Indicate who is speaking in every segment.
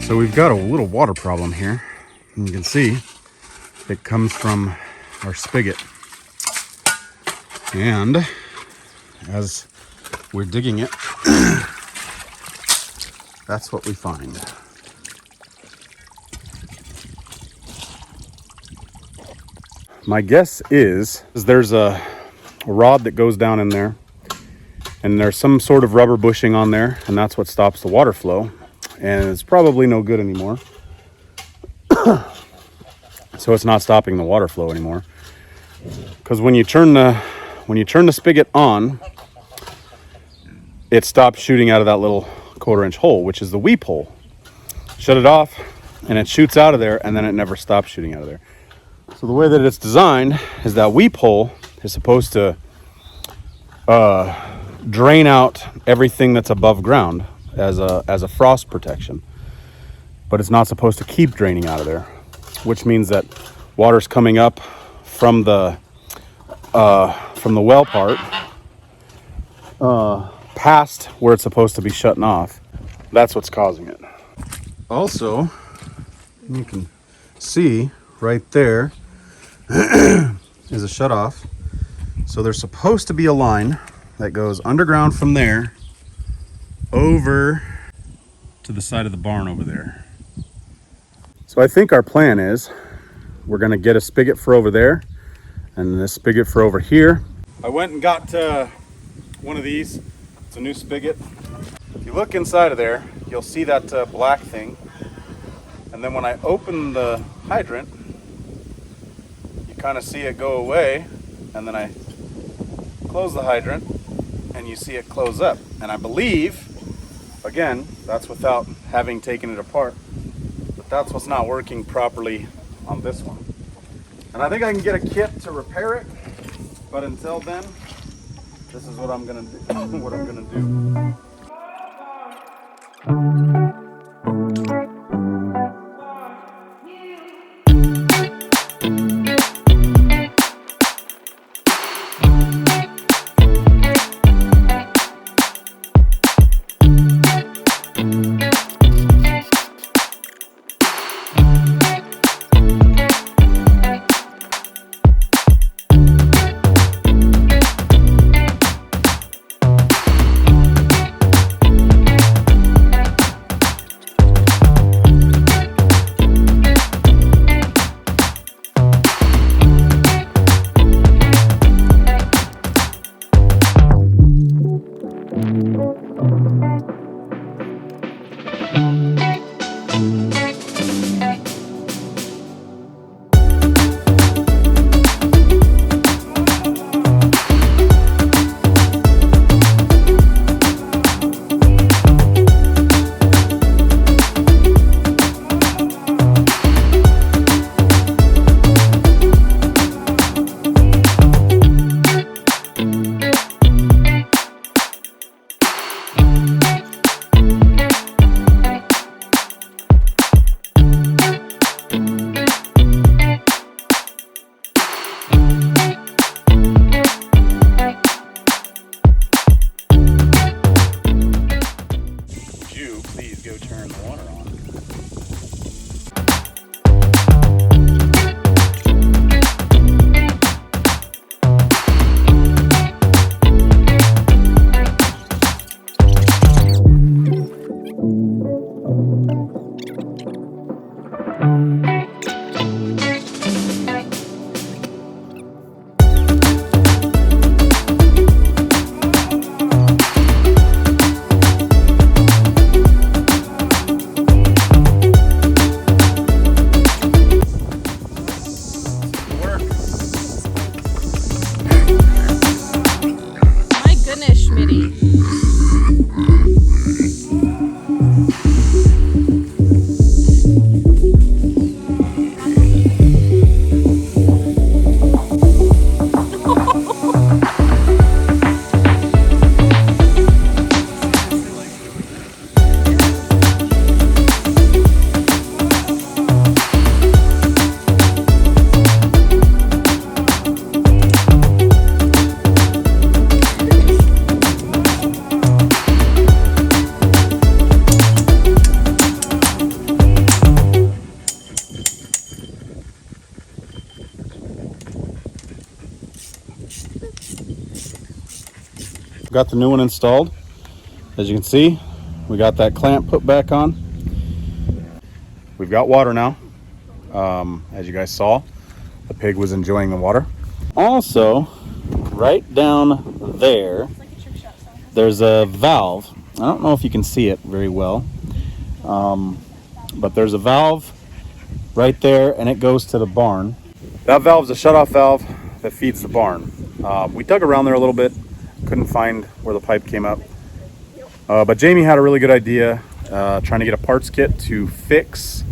Speaker 1: So we've got a little water problem here. And you can see it comes from our spigot. And as we're digging it, that's what we find. My guess is there's a rod that goes down in there, and there's some sort of rubber bushing on there, and that's what stops the water flow. And it's probably no good anymore. So it's not stopping the water flow anymore. Because when you turn the spigot on, it stops shooting out of that little 1/4-inch hole, which is the weep hole. Shut it off, and it shoots out of there, and then it never stops shooting out of there. So the way that it's designed is that weep hole is supposed to drain out everything that's above ground as a frost protection, but it's not supposed to keep draining out of there, which means that water's coming up from the well part past where it's supposed to be shutting off. That's what's causing it. Also, you can see right there is a shut off. So there's supposed to be a line that goes underground from there over to the side of the barn over there. So I think our plan is we're gonna get a spigot for over there and this spigot for over here. I went and got one of these. It's a new spigot. If you look inside of there, you'll see that black thing. And then when I open the hydrant, you kind of see it go away, and then I close the hydrant and you see it close up. And I believe, again, that's without having taken it apart, but that's what's not working properly on this one. And I think I can get a kit to repair it, but until then, this is what I'm gonna do. got the new one installed. As you can see, we got that clamp put back on. We've got water now. As you guys saw, the pig was enjoying the water. Also, right down there, there's a valve. I don't know if you can see it very well, but there's a valve right there, and it goes to the barn. That valve's a shutoff valve that feeds the barn. We dug around there a little bit, couldn't find where the pipe came up, but Jamie had a really good idea, trying to get a parts kit to fix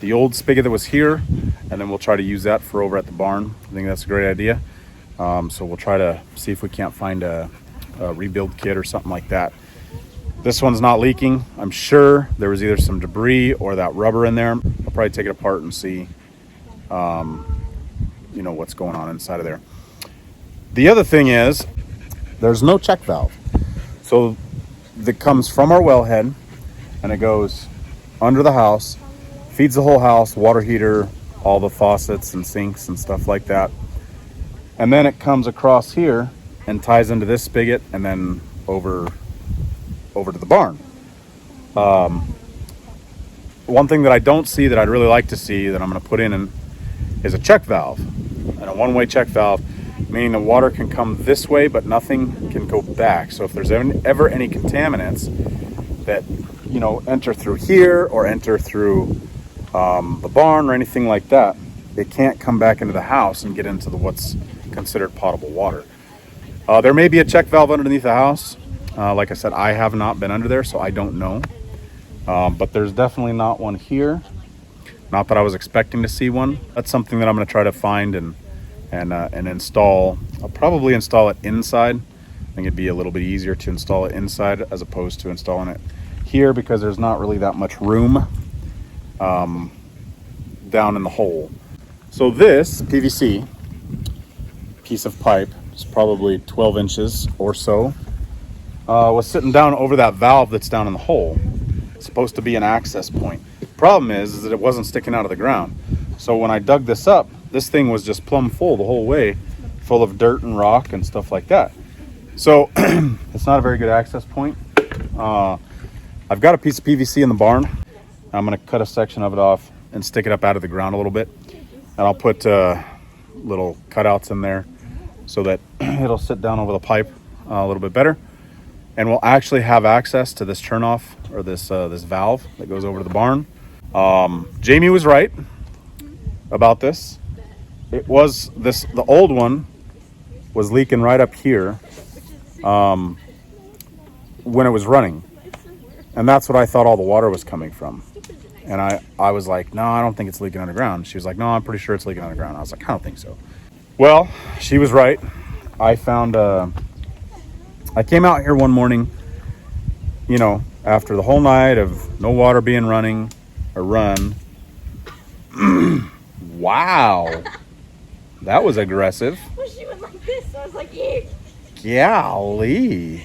Speaker 1: the old spigot that was here, and then we'll try to use that for over at the barn. I think that's a great idea. So we'll try to see if we can't find a rebuild kit or something like that. This one's not leaking. I'm sure there was either some debris or that rubber in there. I'll probably take it apart and see, you know, what's going on inside of there. The other thing is, there's no check valve. So that comes from our wellhead, and it goes under the house, feeds the whole house, water heater, all the faucets and sinks and stuff like that. And then it comes across here and ties into this spigot, and then over to the barn. One thing that I don't see that I'd really like to see that I'm going to put in is a check valve, and a one-way check valve, meaning the water can come this way but nothing can go back. So if there's ever any contaminants that, you know, enter through here or enter through the barn or anything like that, it can't come back into the house and get into what's considered potable water. There may be a check valve underneath the house. Like I said, I have not been under there, so I don't know. But there's definitely not one here. Not that I was expecting to see one. That's something that I'm going to try to find and install. I'll probably install it inside. I think it'd be a little bit easier to install it inside as opposed to installing it here, because there's not really that much room down in the hole. So this PVC piece of pipe is probably 12 inches or so. Was sitting down over that valve that's down in the hole. It's supposed to be an access point. Problem is that it wasn't sticking out of the ground. So when I dug this up, this thing was just plumb full the whole way, full of dirt and rock and stuff like that. So it's not a very good access point. I've got a piece of PVC in the barn. I'm gonna cut a section of it off and stick it up out of the ground a little bit. And I'll put little cutouts in there so that it'll sit down over the pipe a little bit better. And we'll actually have access to this turnoff, or this valve that goes over to the barn. Jamie was right about this. It was the old one was leaking right up here when it was running, and that's what I thought all the water was coming from. And I was like, no, I don't think it's leaking underground. She was like, no, I'm pretty sure it's leaking underground. I was like, I don't think so. Well, she was right. I found I came out here one morning, you know, after the whole night of no water being run. Wow, that was aggressive.
Speaker 2: Well, she went like this, so I was like, yeah.
Speaker 1: Golly.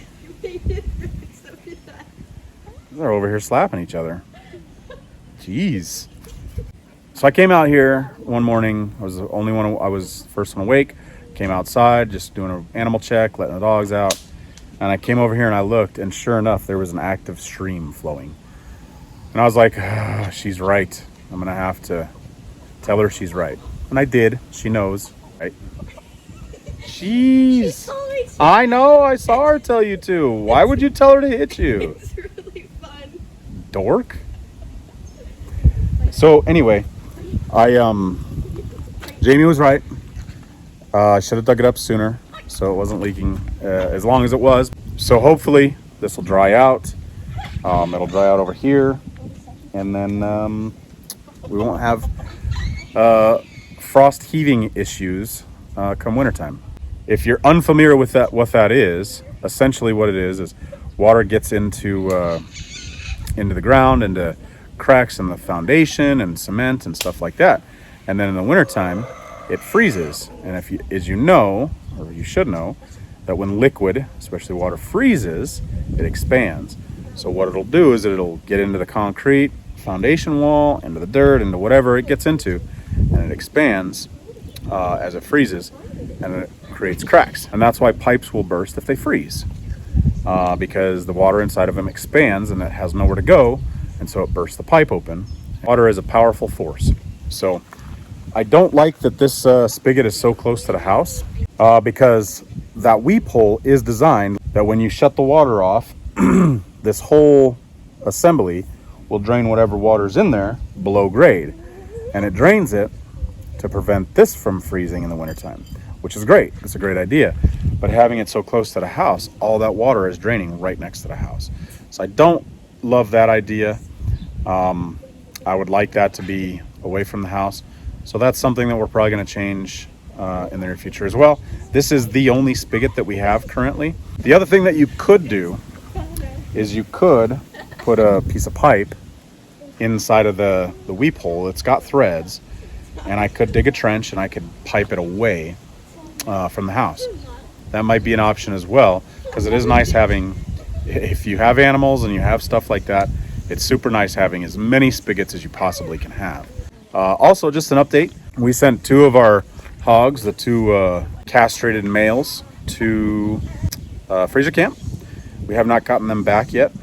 Speaker 1: They're over here slapping each other. Jeez. So I came out here one morning. I was the only one. I was the first one awake. Came outside, just doing an animal check, letting the dogs out. And I came over here and I looked, and sure enough, there was an active stream flowing. And I was like, oh, she's right. I'm going to have to tell her she's right. And I did. She knows, right? Jeez. I know. I saw her tell you to. Why would you tell her to hit you?
Speaker 2: It's really fun.
Speaker 1: Dork. So anyway, Jamie was right. I should have dug it up sooner, so it wasn't leaking as long as it was. So hopefully this will dry out. It'll dry out over here, and then we won't have frost heaving issues come wintertime. If you're unfamiliar with what that is, essentially what it is water gets into the ground, into cracks in the foundation and cement and stuff like that. And then in the wintertime, it freezes. And if you, as you know, or you should know, that when liquid, especially water, freezes, it expands. So what it'll do is it'll get into the concrete foundation wall, into the dirt, into whatever it gets into, and it expands as it freezes, and it creates cracks. And that's why pipes will burst if they freeze. because the water inside of them expands and it has nowhere to go, and so it bursts the pipe open. Water is a powerful force. So I don't like that this spigot is so close to the house, because that weep hole is designed that when you shut the water off, this whole assembly will drain whatever water's in there below grade, and it drains it to prevent this from freezing in the wintertime, which is great. It's a great idea. But having it so close to the house, all that water is draining right next to the house. So I don't love that idea. I would like that to be away from the house. So that's something that we're probably going to change in the near future as well. This is the only spigot that we have currently. The other thing that you could do is you could put a piece of pipe inside of the weep hole. It's got threads, and I could dig a trench and I could pipe it away from the house. That might be an option as well, because it is nice having, if you have animals and you have stuff like that, it's super nice having as many spigots as you possibly can have. Also, just an update, we sent 2 of our hogs, the 2 castrated males, to freezer camp. We have not gotten them back yet.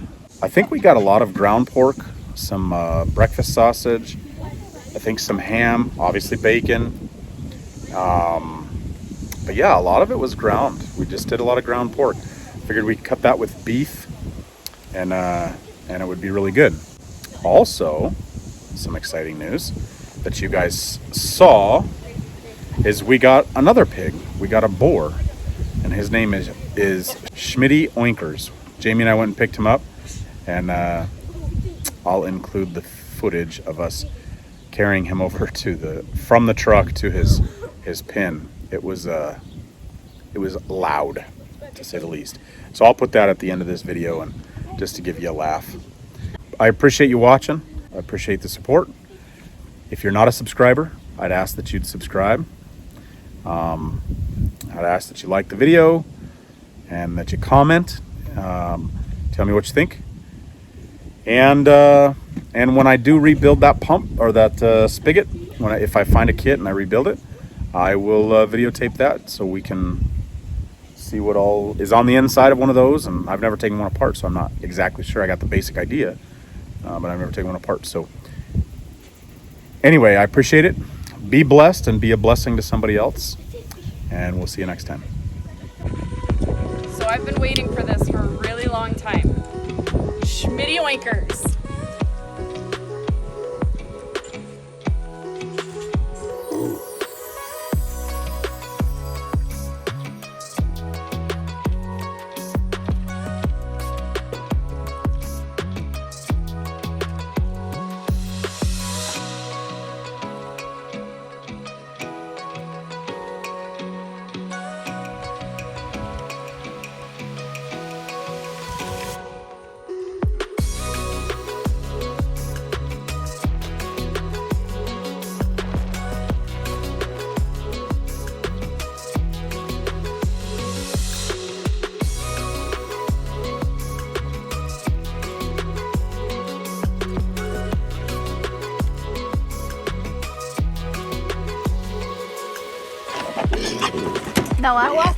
Speaker 1: I think we got a lot of ground pork, some breakfast sausage, I think some ham, obviously bacon. But yeah, a lot of it was ground. We just did a lot of ground pork. Figured we'd cut that with beef, and it would be really good. Also, some exciting news that you guys saw is we got another pig. We got a boar, and his name is Schmitty Oinkers. Jamie and I went and picked him up, and I'll include the footage of us carrying him over from the truck to his pen. It was loud, to say the least. So I'll put that at the end of this video, and just to give you a laugh. I appreciate you watching. I appreciate the support. If you're not a subscriber, I'd ask that you'd subscribe. I'd ask that you like the video and that you comment. Tell me what you think. And when I do rebuild that pump or that spigot, if I find a kit and I rebuild it, I will videotape that so we can see what all is on the inside of one of those. And I've never taken one apart, so I'm not exactly sure. I got the basic idea, but I've never taken one apart. So anyway, I appreciate it. Be blessed and be a blessing to somebody else. And we'll see you next time.
Speaker 3: So I've been waiting for this for a really long time. Schmitty Oinkers.
Speaker 2: Noah.